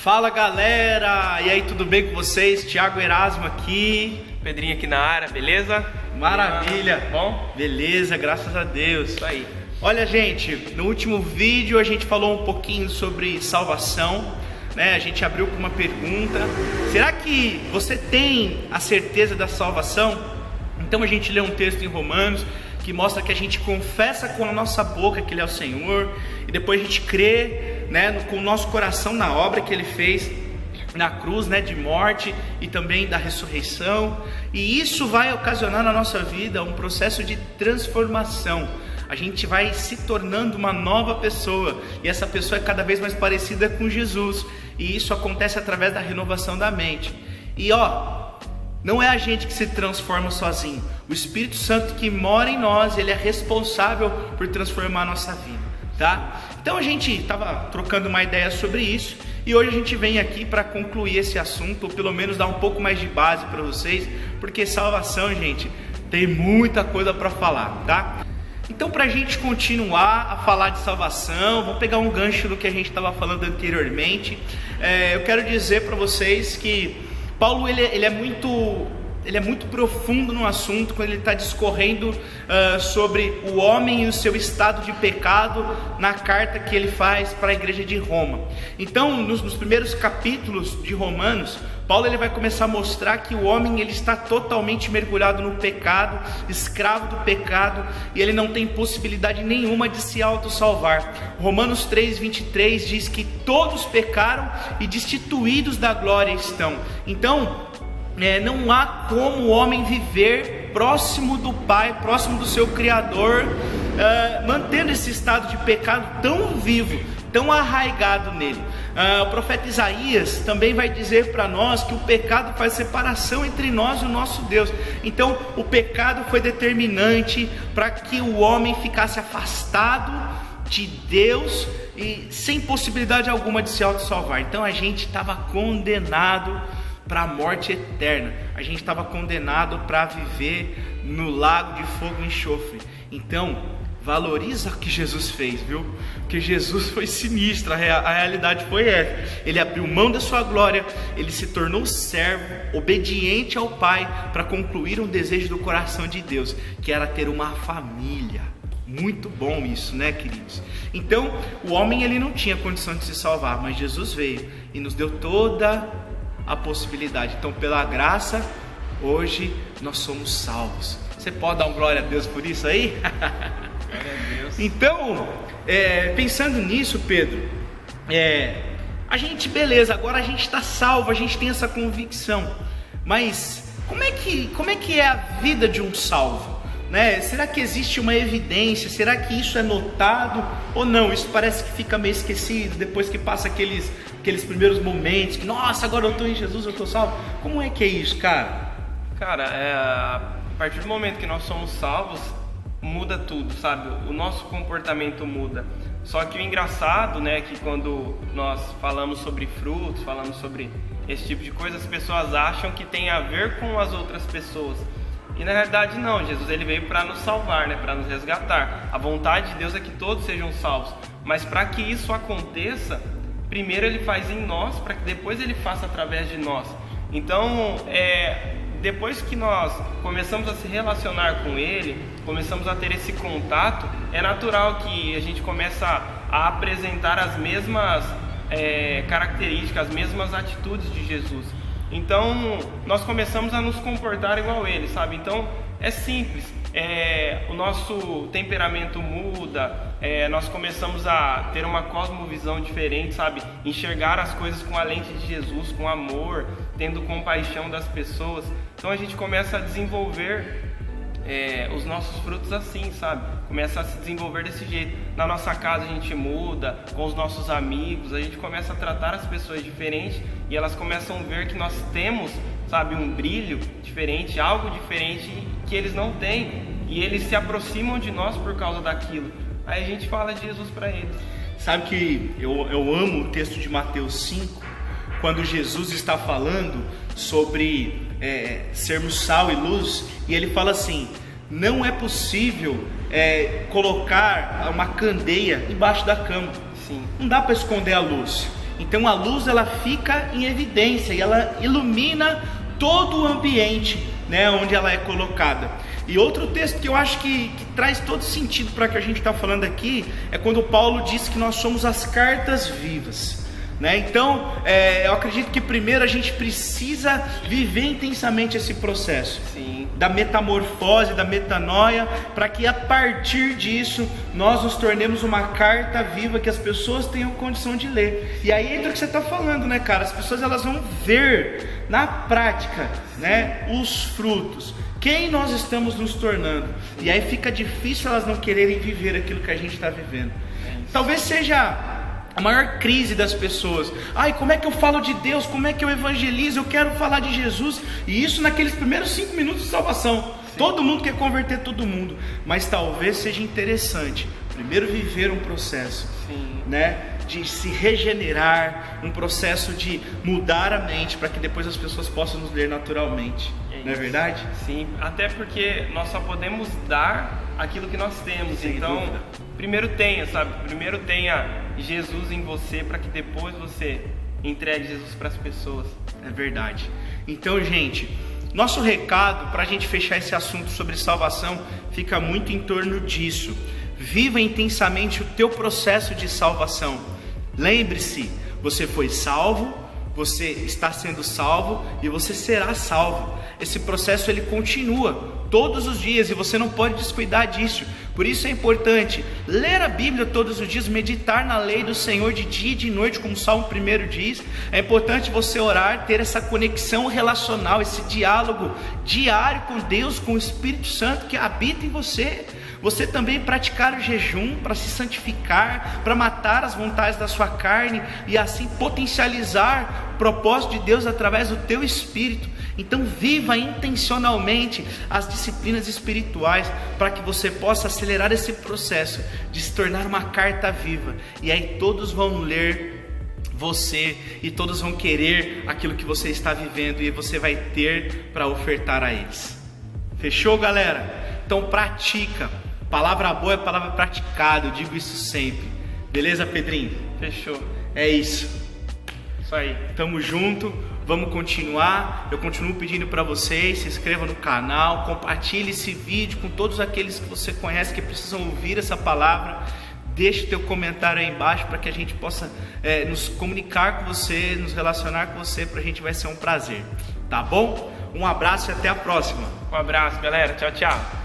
Fala galera, e aí, tudo bem com vocês? Thiago Erasmo aqui, Pedrinho aqui na área, beleza? Maravilha, Bom? Beleza, graças a Deus. Isso aí. Olha gente, no último vídeo a gente falou um pouquinho sobre salvação, né? A gente abriu com uma pergunta: será que você tem a certeza da salvação? Então a gente lê um texto em Romanos que mostra que a gente confessa com a nossa boca que Ele é o Senhor, e depois a gente crê, né, com o nosso coração na obra que Ele fez na cruz, né, de morte e também da ressurreição, e isso vai ocasionar na nossa vida um processo de transformação. A gente vai se tornando uma nova pessoa, e essa pessoa é cada vez mais parecida com Jesus, e isso acontece através da renovação da mente. E não é a gente que se transforma sozinho. O Espírito Santo que mora em nós, ele é responsável por transformar a nossa vida, tá? Então a gente estava trocando uma ideia sobre isso, e hoje a gente vem aqui para concluir esse assunto, ou pelo menos dar um pouco mais de base para vocês, porque salvação, gente, tem muita coisa para falar, tá? Então, para a gente continuar a falar de salvação, vou pegar um gancho do que a gente estava falando anteriormente. Eu quero dizer para vocês que Paulo ele é muito profundo no assunto quando ele está discorrendo sobre o homem e o seu estado de pecado na carta que ele faz para a igreja de Roma. Então, nos primeiros capítulos de Romanos, Paulo ele vai começar a mostrar que o homem ele está totalmente mergulhado no pecado, escravo do pecado, e ele não tem possibilidade nenhuma de se autossalvar. Romanos 3:23 diz que todos pecaram e destituídos da glória estão. Então, não há como o homem viver próximo do Pai, próximo do seu Criador, mantendo esse estado de pecado tão vivo, tão arraigado nele. O profeta Isaías também vai dizer para nós que o pecado faz separação entre nós e o nosso Deus. Então o pecado foi determinante para que o homem ficasse afastado de Deus e sem possibilidade alguma de se autossalvar. Então a gente estava condenado para a morte eterna, a gente estava condenado para viver no lago de fogo e enxofre. Então valoriza o que Jesus fez, viu? Porque Jesus foi sinistro, a realidade foi essa. Ele abriu mão da sua glória, ele se tornou servo, obediente ao Pai, para concluir um desejo do coração de Deus, que era ter uma família. Muito bom isso, né, queridos? Então, o homem ele não tinha condição de se salvar, mas Jesus veio e nos deu toda a possibilidade. Então, pela graça, hoje nós somos salvos. Você pode dar um glória a Deus por isso aí? Então, pensando nisso, Pedro, a gente, beleza, agora a gente está salvo, a gente tem essa convicção, mas como é que é a vida de um salvo, né? Será que existe uma evidência? Será que isso é notado ou não? Isso parece que fica meio esquecido depois que passa aqueles primeiros momentos, que nossa, agora eu estou em Jesus, eu estou salvo. Como é que é isso, cara? Cara, a partir do momento que nós somos salvos, muda tudo, sabe? O nosso comportamento muda. Só que o engraçado, né, que quando nós falamos sobre frutos, falamos sobre esse tipo de coisa, as pessoas acham que tem a ver com as outras pessoas. E na verdade não, Jesus ele veio para nos salvar, né, para nos resgatar. A vontade de Deus é que todos sejam salvos. Mas para que isso aconteça, primeiro ele faz em nós, para que depois ele faça através de nós. Então, depois que nós começamos a se relacionar com Ele, começamos a ter esse contato, é natural que a gente comece a apresentar as mesmas características, as mesmas atitudes de Jesus. Então, nós começamos a nos comportar igual a Ele, sabe? Então, é simples. O nosso temperamento muda, nós começamos a ter uma cosmovisão diferente, sabe? Enxergar as coisas com a lente de Jesus, com amor, tendo compaixão das pessoas. Então a gente começa a desenvolver os nossos frutos assim, sabe? Começa a se desenvolver desse jeito. Na nossa casa a gente muda, com os nossos amigos, a gente começa a tratar as pessoas diferente e elas começam a ver que nós temos, sabe, um brilho diferente, algo diferente que eles não têm, e eles se aproximam de nós por causa daquilo. Aí a gente fala de Jesus para eles. Sabe que eu amo o texto de Mateus 5, quando Jesus está falando sobre sermos sal e luz, e ele fala assim: não é possível colocar uma candeia embaixo da cama. Sim. Não dá para esconder a luz. Então a luz ela fica em evidência e ela ilumina todo o ambiente, né, onde ela é colocada. E outro texto que eu acho que traz todo sentido para o que a gente está falando aqui é quando Paulo diz que nós somos as cartas vivas, né? Então eu acredito que primeiro a gente precisa viver intensamente esse processo. Sim. Da metamorfose, da metanoia, para que a partir disso nós nos tornemos uma carta viva que as pessoas tenham condição de ler. E aí entra o que você está falando, né, cara? As pessoas elas vão ver na prática, né, os frutos, quem nós estamos nos tornando. E aí fica difícil elas não quererem viver aquilo que a gente está vivendo. Talvez seja a maior crise das pessoas. Ai, como é que eu falo de Deus? Como é que eu evangelizo? Eu quero falar de Jesus. E isso naqueles primeiros 5 minutos de salvação. Sim. Todo mundo quer converter todo mundo. Mas talvez seja interessante primeiro viver um processo, sim, né, de se regenerar, um processo de mudar a mente, para que depois as pessoas possam nos ler naturalmente. Não é verdade? Sim, até porque nós só podemos dar aquilo que nós temos. Sem então dúvida. Primeiro tenha Jesus em você, para que depois você entregue Jesus para as pessoas. É verdade. Então, gente, nosso recado para a gente fechar esse assunto sobre salvação fica muito em torno disso. Viva intensamente o teu processo de salvação. Lembre-se, você foi salvo, você está sendo salvo e você será salvo. Esse processo ele continua todos os dias e você não pode descuidar disso. Por isso é importante ler a Bíblia todos os dias, meditar na lei do Senhor de dia e de noite, como o Salmo 1 diz. É importante você orar, ter essa conexão relacional, esse diálogo diário com Deus, com o Espírito Santo que habita em você. Você também praticar o jejum para se santificar, para matar as vontades da sua carne e assim potencializar o propósito de Deus através do teu espírito. Então viva intencionalmente as disciplinas espirituais para que você possa acelerar esse processo de se tornar uma carta viva. E aí todos vão ler você e todos vão querer aquilo que você está vivendo e você vai ter para ofertar a eles. Fechou, galera? Então pratica. Palavra boa é palavra praticada, eu digo isso sempre. Beleza, Pedrinho? Fechou. É isso. Isso aí. Tamo junto, vamos continuar. Eu continuo pedindo para vocês, se inscreva no canal, compartilhe esse vídeo com todos aqueles que você conhece que precisam ouvir essa palavra. Deixe teu comentário aí embaixo para que a gente possa nos comunicar com você, nos relacionar com você, para a gente vai ser um prazer. Tá bom? Um abraço e até a próxima. Um abraço, galera. Tchau, tchau.